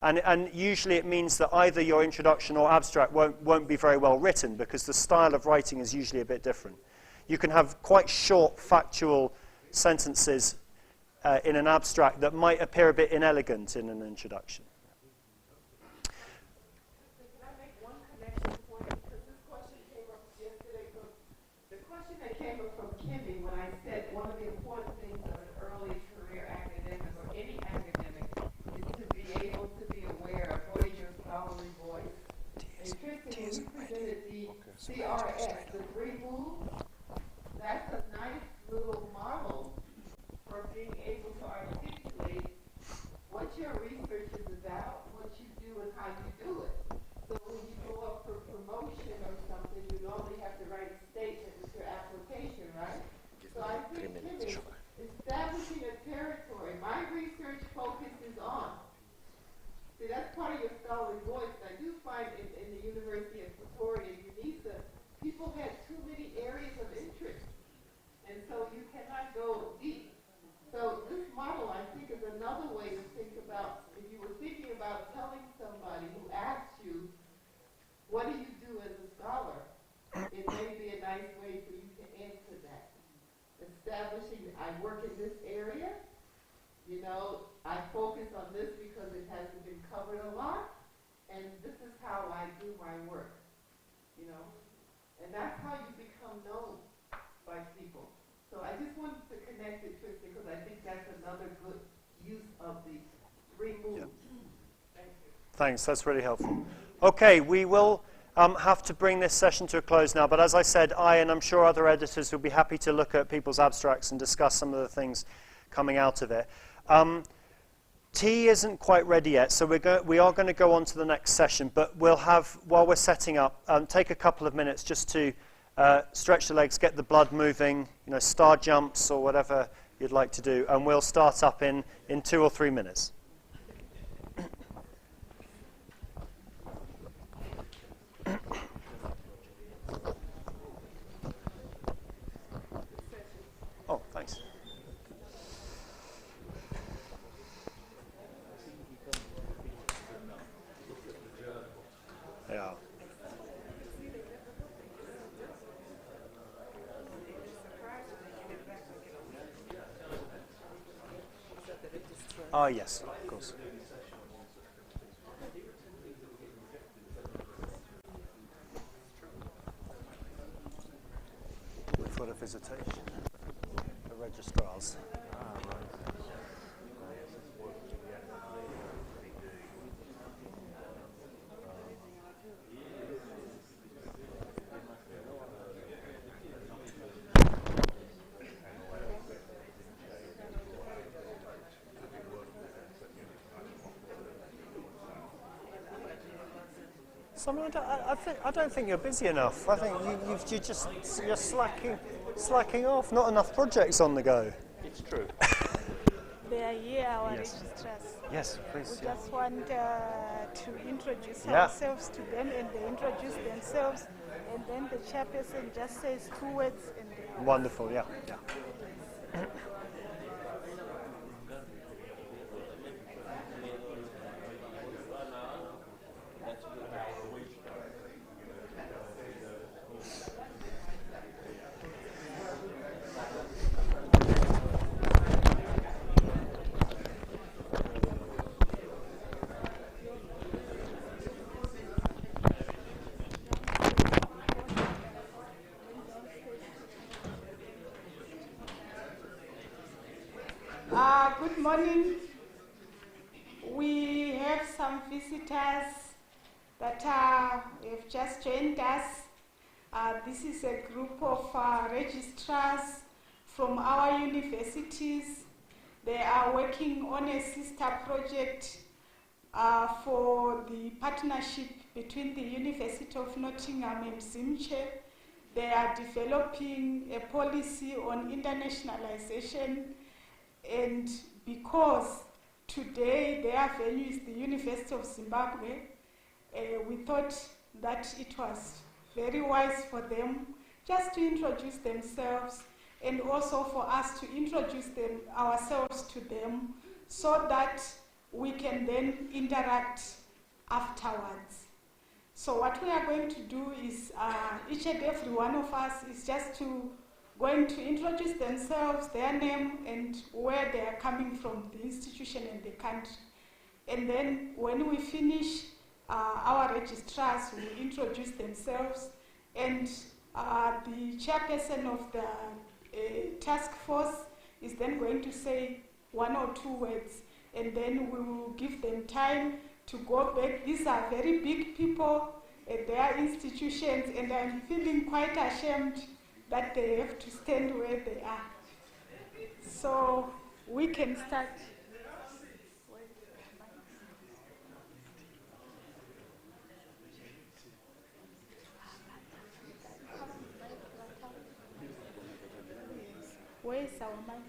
And usually it means that either your introduction or abstract won't be very well written, because the style of writing is usually a bit different. You can have quite short, factual sentences in an abstract that might appear a bit inelegant in an introduction. Can I make one connection point? Because this question came up yesterday. The question that came up from Kimmy when I said one of the important things of an early career academic or any academic is to be able to be aware of what is your scholarly voice. And Kristen, when we presented the CRS, the 3 moves, that's a nice little model for being able to articulate what your research is about, what you do, and how you do it. So when you go up for promotion or something, you normally have to write a statement with your application, right? So I think establishing a territory. My research focuses on. See, that's part of your scholarly voice. I do find in the University of Pretoria, UNISA, people had too many areas of interest. And so you cannot go deep. So this model, I think, is another way to think about, if you were thinking about telling somebody who asks you, what do you do as a scholar? It may be a nice way for you to answer that. Establishing, I work in this area, you know, I focus on this because it hasn't been covered a lot, and this is how I do my work, you know. And that's how you become known by people. So I just wanted to connect it, Tristan, because I think that's another good use of the 3 moves. Yep. Thank you. Thanks, that's really helpful. Okay, we will have to bring this session to a close now, but as I said, and I'm sure other editors will be happy to look at people's abstracts and discuss some of the things coming out of it. Tea isn't quite ready yet, so we are going to go on to the next session, but we'll have, while we're setting up, take a couple of minutes just to stretch the legs, get the blood moving, you know, star jumps or whatever you'd like to do, and we'll start up in 2 or 3 minutes. Oh, thanks. Yeah. Oh, yes, of course. For the visitation, the registrars. I don't think you're busy enough. I think you're slacking off. Not enough projects on the go. It's true. They are here, our Yes. registrars. Yes, please. We Yeah. just want to introduce ourselves to them, and they introduce themselves, and then the chairperson just says 2 words. And Wonderful. Yeah. Yeah. Good morning. We have some visitors that have just joined us. This is a group of registrars from our universities. They are working on a sister project for the partnership between the University of Nottingham and Zimbabwe. They are developing a policy on internationalization, and because today their venue is the University of Zimbabwe, we thought that it was very wise for them just to introduce themselves, and also for us to introduce ourselves to them, so that we can then interact afterwards. So what we are going to do is each and every one of us is just going to introduce themselves, their name, and where they are coming from, the institution and the country. And then when we finish, our registrars will introduce themselves, and the chairperson of the task force is then going to say 1 or 2 words, and then we will give them time to go back. These are very big people at their institutions, and I'm feeling quite ashamed that they have to stand where they are. So we can start. Where is our mic?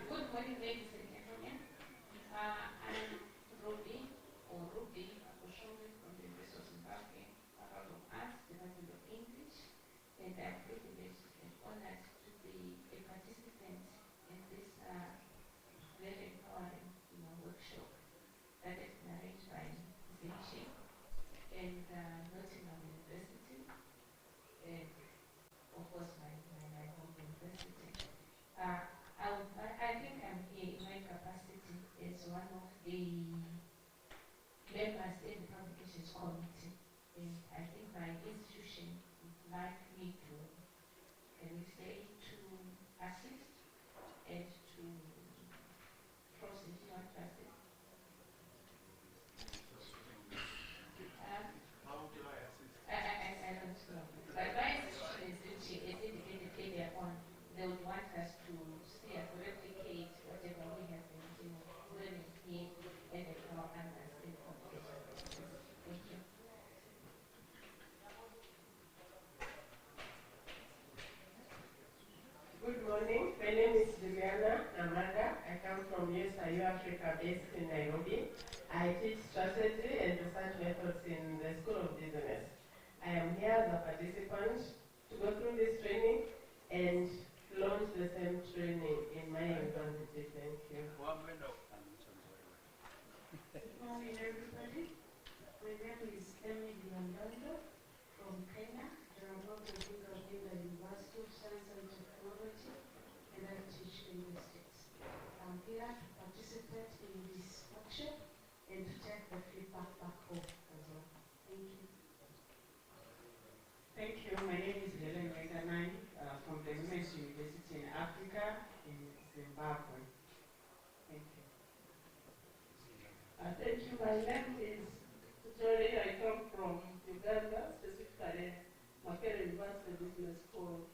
Good morning, ladies and gentlemen. I'm Ruby Akushongi from the University of Zimbabwe, Faculty of Arts, Department of English, and I'm privileged and honored to be a participant in this very empowering workshop that has been arranged by Zinchi and Nottingham University, and of course my home university. I think I'm here in my capacity as one of the members in the Publications Committee, and I think my institution would like me to, can we say, to assist and to process your assist. How do I assist? I don't know. But my institution is indicated earlier on. They would want us to see and replicate whatever we have been learning here and our others in competition. Thank you. Good morning. My name is Juliana Amanda. I come from USIU Africa based in Nairobi. I teach strategy and research methods in the School of Business. I am here as a participant to go through this training and launch the same training in my university. Thank you. Good morning, everybody. My name is Emily Mandanda from Kenya, and I'm working in the University of Science and Technology, and I teach linguistics. I'm here to participate in this workshop and to take the feedback back home as well. Thank you. Thank you. My name is Helen Weganai from the Women's University in Africa in Zimbabwe. Thank you. Thank you. My name is Jory. I come from Uganda, specifically Makerere University Business School.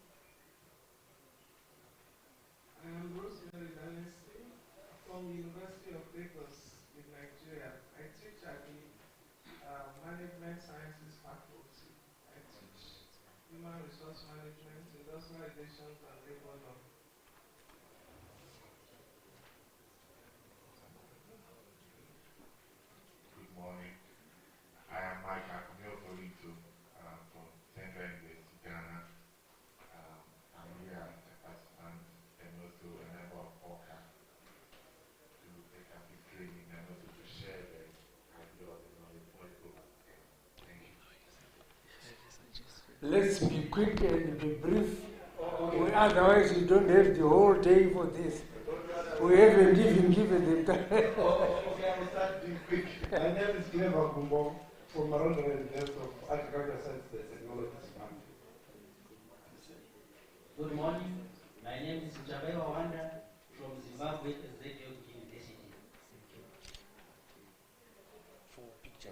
I am Rosemary Dynasty from the University of Lagos in Nigeria. I teach at the Management Sciences Faculty. I teach Human Resource Management, Industrial Relations, and Labor Law. Good morning. I am Mike Akumio-Polito from Central University, Ghana. I'm here as a participant and also a member of OCA to take up this training and also to share the idea of the knowledge over. Thank you. Let's be quick and be brief. Otherwise, you don't have the whole day for this. We haven't even given them time. Okay, I will start being quick. My name is Clever Kumbo from Marondo University of Agricultural Sciences and Technology. Good morning. My name is Jabewa Wanda from Zimbabwe University.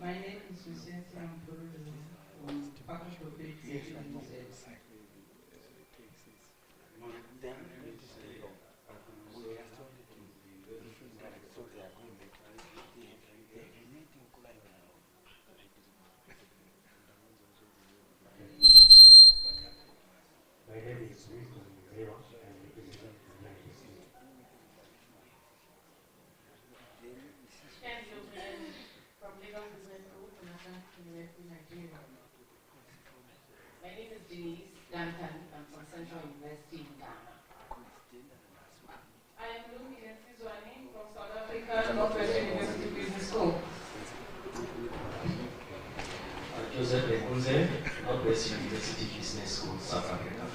My name is Vicente Ampuru from Faculty of Education in Zimbabwe. My name is Winston Mzero, and I'm representing the United States. From Lagos Business Group in Accra University, Nigeria. My name is Denise Duncan. I'm from Central University in Ghana. I am Lumi Nsizwani from South Africa, Northwestern University Business School. Joseph Ekunze, Northwestern University Business School, South Africa.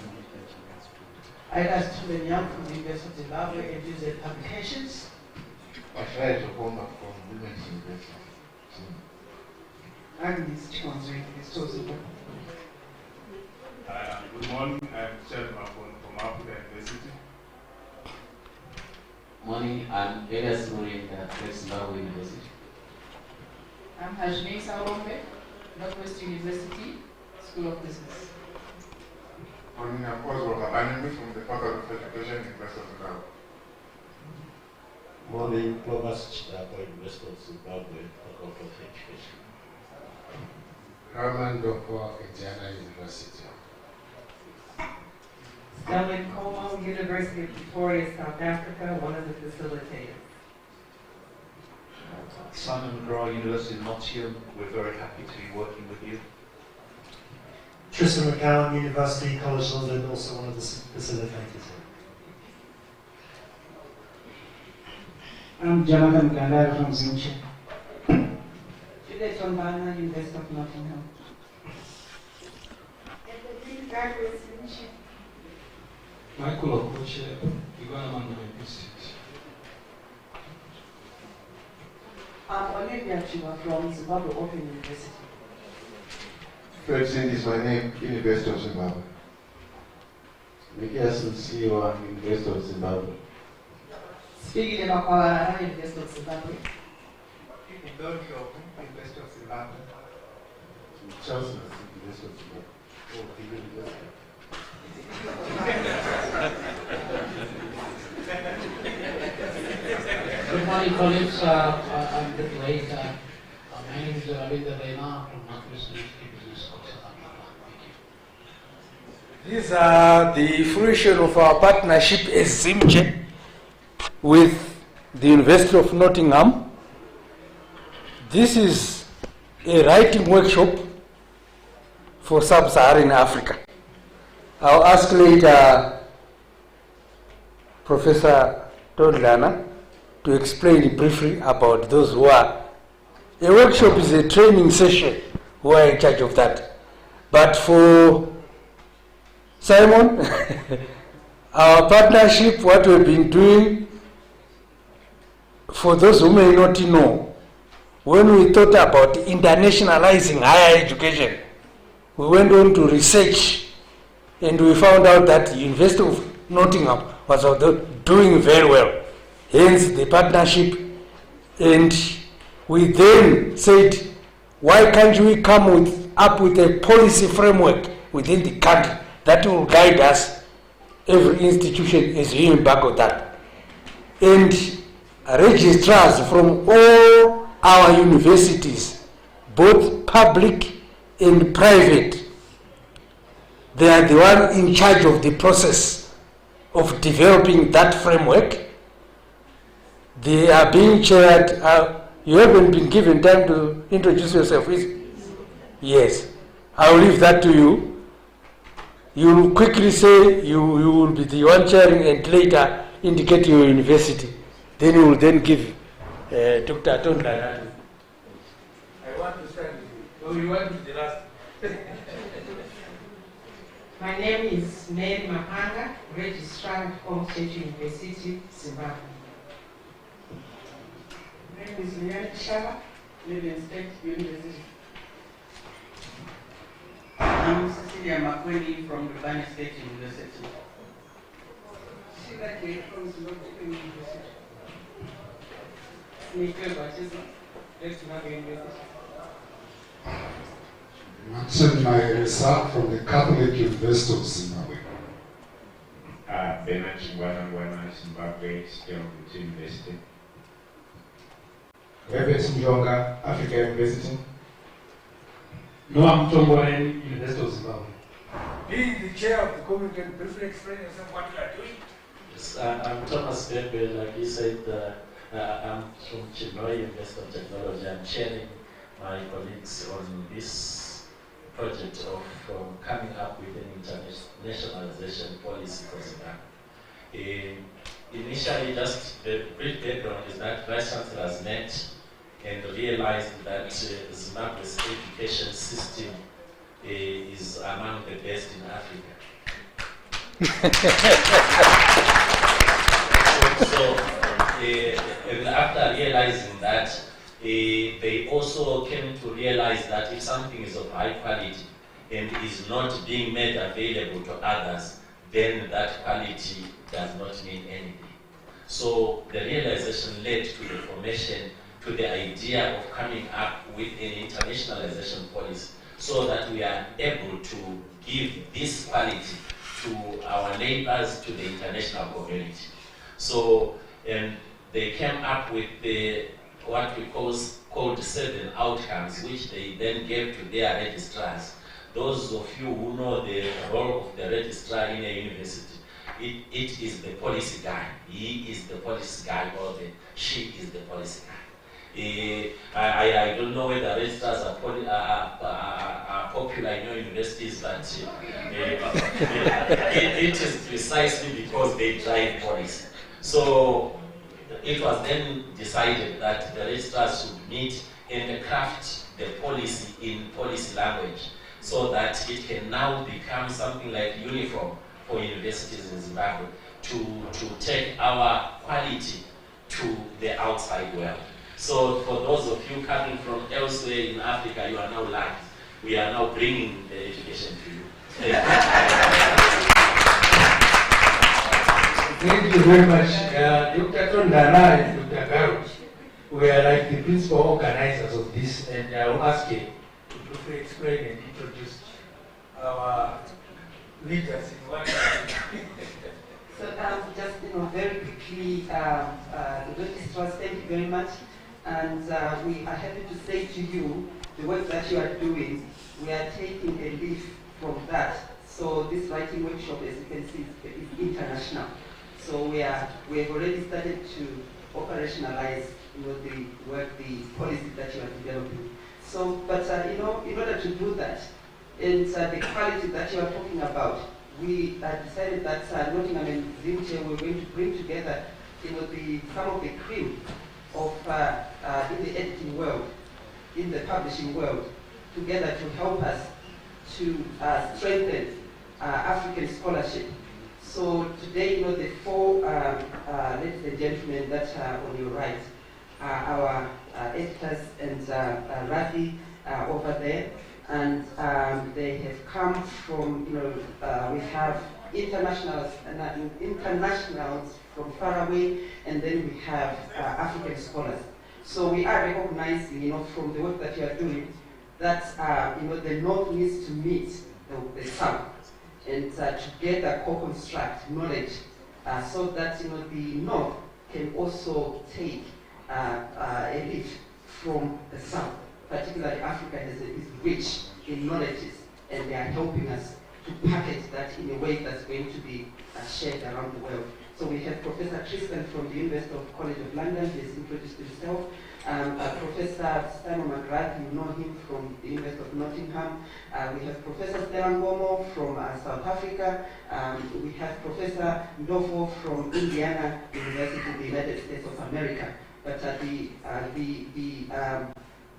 I got student young from the University of Zimbabwe and use their publications. Ashaya Jokoma from Women's University. Agnes Chonzwe, Zimbabwe. Good morning, I'm Sheldon Mafon from Africa University. Morning, I'm Elias Murinda from Zimbabwe University. I'm Hajme Saurombe, Northwestern University School of Business. Morning, I'm Oswald Kabanemi from the Faculty of Education, University of Zimbabwe. Morning, Clovis Chidapa, University of Zimbabwe, Faculty of Education. Herman Doko, Indiana University. Stellan Como, University of Pretoria, South Africa, one of the facilitators. Simon McGraw, University of Nottingham, we're very happy to be working with you. Tristan McCowan, University College London, also one of the facilitators. I'm Jonathan Gandara from Zimche. Juliet Tombana, University of Nottingham. Michael Okoche, Iguanaman University. I'm Olivia Chiba from Zimbabwe Open University. Fredson is my name, University of Zimbabwe. Mikiason Siwa, University of Zimbabwe. Speaking about Kwara, University of Zimbabwe. Indonio, University of Zimbabwe. Charles, University of Zimbabwe. Oh, the University. Good morning, colleagues. I'm a bit late. My name is Ravinder Rena from Northwestern University Business School, South Africa. Thank you. These are the fruition of our partnership as Zimche with the University of Nottingham. This is a writing workshop for Sub-Saharan Africa. I'll ask later Professor Tondlana to explain briefly about those who are. A workshop is a training session, who are in charge of that. But for Simon, our partnership, what we've been doing, for those who may not know, when we thought about internationalizing higher education, we went on to research and we found out that the University of Nottingham was doing very well. Hence the partnership, and we then said, why can't we come up with a policy framework within the country that will guide us? Every institution is doing back on that. And registrars from all our universities, both public and private, they are the one in charge of the process of developing that framework. They are being chaired. You haven't been given time to introduce yourself, is it? Yes. I'll leave that to you. You will quickly say you will be the one chairing and later indicate your university. Then you will then give Dr. Tondlana. I want to start with you. Oh, you want to be the last? My name is Mary Mahanga, Registrar at Home State University, Zimbabwe. My name is Leanne Shaba, Living State University. I'm Cecilia Makweli from Urbana State University. Sheila K. from Zimbabwe University. Nicole Bachisa, Zimbabwe University. Martin Mairesa from the Catholic University of Zimbabwe. Bernard Chingwana, Zimbabwe, still with University. Herbert Njonga, Africa University. Noam Tomboren, University of Zimbabwe. Being the chair of the committee, can briefly explain yourself what you are doing? Yes, I'm Thomas Bembe, like he said, I'm from Chinoy University of Technology. I'm chairing my colleagues on this project of coming up with an internationalization policy for Zimbabwe. Initially, just the brief background is that Vice Chancellors met and realized that Zimbabwe's education system is among the best in Africa. And after realizing that, they also came to realize that if something is of high quality and is not being made available to others, then that quality does not mean anything. So the realization led to the formation, to the idea of coming up with an internationalization policy so that we are able to give this quality to our neighbors, to the international community. So they came up with what we called 7 outcomes, which they then gave to their registrars. Those of you who know the role of the registrar in a university, it is the policy guy. He is the policy guy, or she is the policy guy. I don't know whether registrars are popular in your universities, but it is precisely because they drive policy. So it was then decided that the registrars should meet and craft the policy in policy language so that it can now become something like uniform for universities in Zimbabwe to take our quality to the outside world. So for those of you coming from elsewhere in Africa, you are now lucky. We are now bringing the education to you. Thank you very much. Dr. Tondara and Dr. Garo, we are like the principal organizers of this, and I will ask you to briefly explain and introduce our leaders in one. So just very quickly, the registrars, thank you very much. And we are happy to say to you, the work that you are doing, we are taking a leaf from that. So this writing workshop, as you can see, is international. So we have already started to operationalize the work, the policy that you are developing. So, but in order to do that, and the quality that you are talking about, we decided that Nottingham and Zimche were going to bring together some of the cream of in the editing world, in the publishing world, together to help us to strengthen African scholarship. So today, the 4 ladies and gentlemen that are on your right are our editors, and Rafi over there, and they have come from, we have internationals from far away, and then we have African scholars. So we are recognizing, from the work that you are doing, that the North needs to meet the South, and together co-construct knowledge, so that the North can also take a leaf from the South. Particularly Africa is rich in knowledges, and they are helping us to package that in a way that's going to be shared around the world. So we have Professor Tristan from the University of College of London. He has introduced himself. Professor Simon McGrath, you know him from the University of Nottingham. We have Professor Stella Ngomo from South Africa. We have Professor Ndofo from Indiana University in the United States of America. But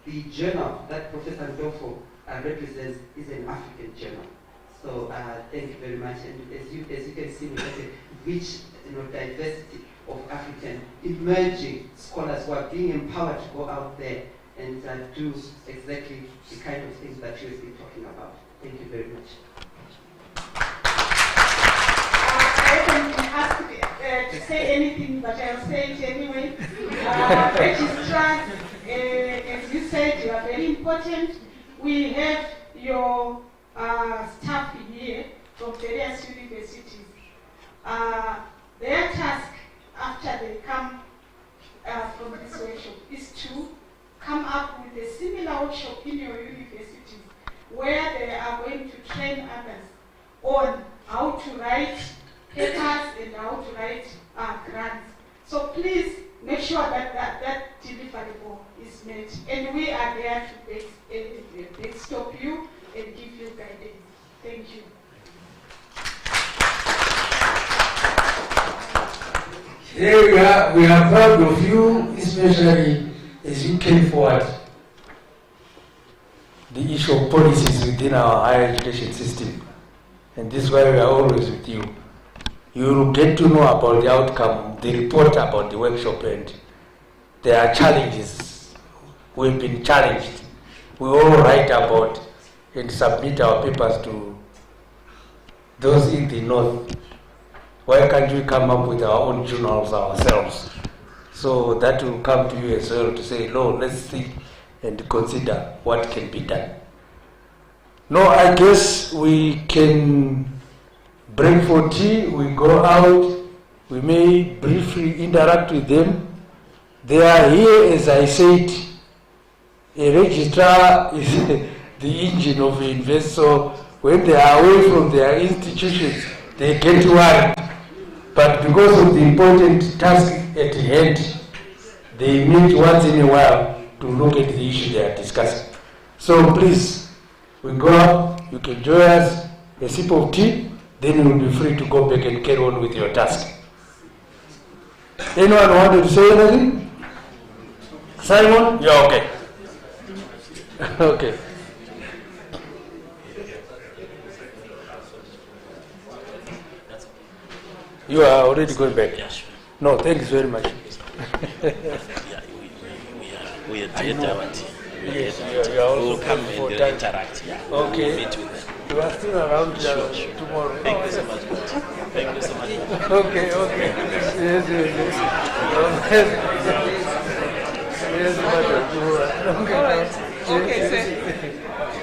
the journal that Professor Ndofo represents is an African journal. So thank you very much. And as you can see, we have a rich diversity of African emerging scholars who are being empowered to go out there and do exactly the kind of things that you have been talking about. Thank you very much. I haven't been asked to say anything, but I'll say it anyway. Registrars, as you said, you are very important. we have your staff here from various universities. Their task after they come from this workshop is to come up with a similar workshop in your universities where they are going to train others on how to write papers and how to write grants. So please make sure that deliverable is met. And we are there to backstop you and give you guidance. Thank you. Here we are proud of you, especially as you came forward the issue of policies within our higher education system. And this is why we are always with you. You will get to know about the outcome, the report about the workshop, and there are challenges. We've been challenged. We all write about and submit our papers to those in the north. Why can't we come up with our own journals ourselves? So that will come to you as well to say, no, let's think and consider what can be done. No, I guess we can break for tea, we go out, we may briefly interact with them. They are here, as I said, a registrar is the engine of the university, so when they are away from their institutions, they get worried. But because of the important task at hand, they meet once in a while to look at the issue they are discussing. So please, we go up, you can join us, a sip of tea, then you will be free to go back and carry on with your task. Anyone wanted to say anything? Simon? Yeah, okay. Okay. You are already going back? Yeah, sure. No, thanks very much. We are our team. Yes, you are also we'll come and interact. Yeah. Okay. We'll meet with them. You are still around Sure. tomorrow. Thank you so much. Thank you so much. Okay. Yes. Yes, madam. All right. Okay, sir.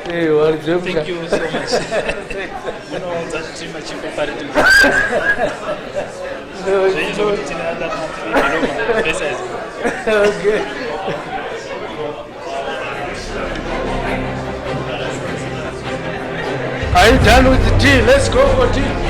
Hey, what is up? Thank you so much. You know, that's too much prepared Okay. Are you done with the tea? Let's go for tea.